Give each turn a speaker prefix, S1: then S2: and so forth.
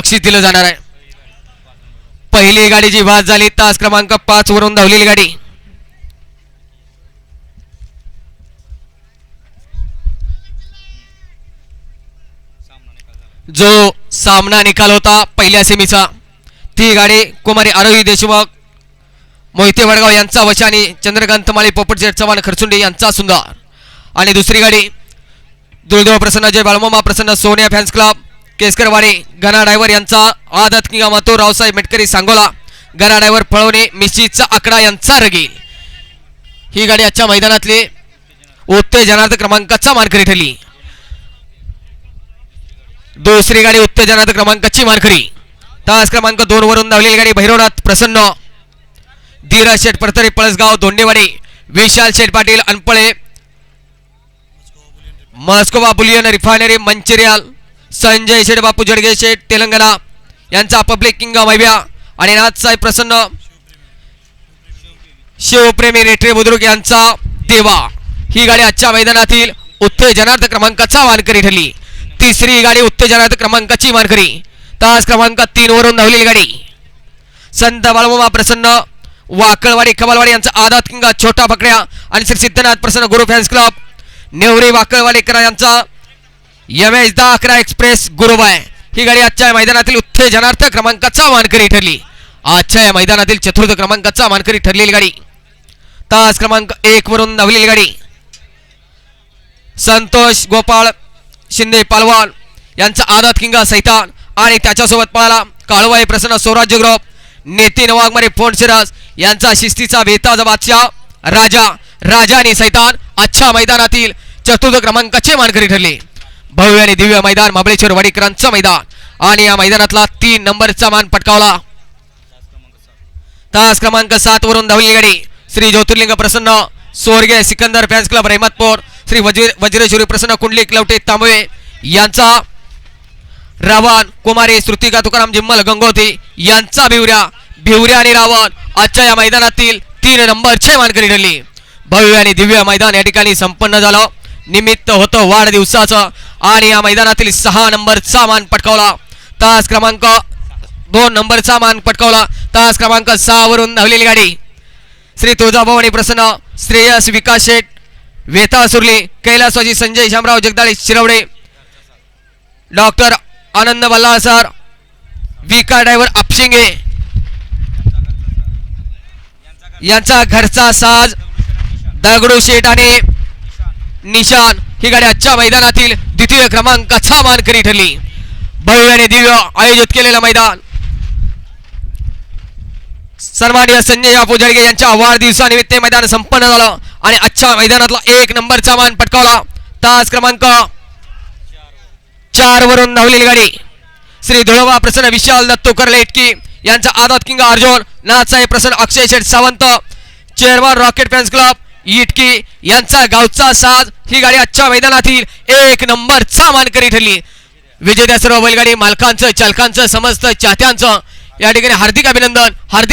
S1: बक्षीस दिलं जाणार आहे. पहिली गाडी जी बाद झाली तास क्रमांक 5 वरून धावलेली गाडी. जो सामना निकाल होता पहिल्या सेमीचा ती गाडी कुमारी आरोही देशमुख मोहिते वडगाव यांचा वशाने चंद्रकांत माळी पोपटजेठ चव्हाण खरचुंडी यांचा सुंदर. आणि दुसरी गाडी दुर्दैव प्रसन्न जय बाळमामा प्रसन्न सोनिया फॅन्स क्लब केसकरवाडी गणा ड्रायव्हर यांचा आदत किंवा मातो रावसाहेब मेटकरी सांगोला गणा ड्रायव्हर पळवणे मिशीचा आकडा यांचा रगील. ही गाडी आजच्या मैदानातली उत्तेजनार्थ क्रमांकाचा मानकरी ठरली. दुसरी गाडी उत्तेजनार्थ क्रमांकाची मानकरी तास क्रमांक 2 वरून धावलेली गाडी भैरवनाथ प्रसन्न धीरज शेठ परतरे पळसगाव दोंडेवाडी विशाल शेठ पाटील अनपळे मस्कोवा बुलियन रिफायनरी मंचिरियल संजय शेठ बापू जडगे शेठ तेलंगणा यांचा पब्लिक किंग मैब्या आणि नाथसाहेब प्रसन्न शिवप्रेमी रेटरे बुद्रुक यांचा देवा. ही गाडी आजच्या मैदानातील उत्तेजनार्थ क्रमांकाचा मानकरी ठरली. तिसरी गाडी उत्तेजनार्थ क्रमांकाची मानकरी तास क्रमांक 3 वरून धावलेली गाडी संत बाळमामा प्रसन्न वाकळवाडी कबालवाडी यांचा आदात किंग छोटा पकड्या आणि श्री सिद्धनाथ प्रसन्न गुरु फॅन्स क्लब नेवरी वाकळवाडीकर यांचा MS 10-11 एक्सप्रेस गुरुबाय. ही गाडी आजच्या मैदानातील उत्तेजनार्थ क्रमांकाचा मानकरी ठरली. आजच्या मैदानातील चतुर्थ क्रमांकाचा मानकरी ठरलेली गाडी तास क्रमांक 1 वरून धावलेली गाडी संतोष गोपाळ शिंदे पालवान यांचा आदात किंग सैतान आणि त्याच्यासोबत पळाला काळवाई प्रसन्न स्वराज्य ग्रुप नितीन वाघमारे फोन सिराज यांचा शिस्तीचा बेताज बादशाह राजा आणि सैतान आजच्या मैदानातील चतुर्थ क्रमांकाचे मानकरी ठरले. भव्य आणि दिव्य मैदान महाबळेश्वर वाडीकरांचं मैदान आणि या मैदानातला 3 नंबरचा मान पटकावला. तास क्रमांक 7 वरून धावलेली गाडी श्री ज्योतिर्लिंग प्रसन्न स्वर्गीय सिकंदर फॅन्स क्लब रहमतपूर श्री वज्रेश्वरी प्रसन्न कुंडली क्लवटे तांबवे यांचा रावण कुमारी श्रुतिका तुकाराम जिम्मल गंगोती यांचा भिवऱ्या आणि रावण आजच्या या मैदानातील 3 नंबरचे मानकरी ठरली. भव्य आणि दिव्य मैदान या ठिकाणी संपन्न झालं. निमित्त होतं वाढदिवसाचं आणि या मैदानातील 6 नंबरचा मान पटकावला. तास क्रमांक 2 नंबरचा मान पटकावला. तास क्रमांक 6 वरून धावलेली गाडी श्री तुळजाभवानी प्रसन्न श्रेयस विकास शेठ वेता सुरली कैलासवाजी संजय शामराव जगदाळे शिरवडे डॉक्टर आनंद बल्लाळ सर विका ड्रायव्हर आपशिंगे यांचा घरचा साज दगडू शेठ आणि निशान. ही गाडी आजच्या मैदानातील द्वितीय क्रमांकाचा मानकरी ठरली. भव्य आणि दिव्य आयोजित केलेलं मैदान सन्माननीय संजय बापू जडगे यांच्या वाढदिवसानिमित्त मैदान संपन्न झालं आणि आजच्या मैदानातला 1 नंबरचा मान पटकावला. तास क्रमांक 4 वरून धावलेली गाडी श्री धुळोबा प्रसन्न विशाल दत्तू करलेटकी यांचा आदात किंग अर्जुन नाथसाहेब Prasanna Akshay Sheth Sawant chairman rocket fans club इटकी यांचा गावचा साज. ही गाडी आजच्या मैदानातील 1 नंबरचा मानकरी ठरली. विजेत्या सर्व बैलगाडी मालकांचं चालकांचं समस्त चाहत्यांचं या ठिकाणी हार्दिक अभिनंदन. हार्दिक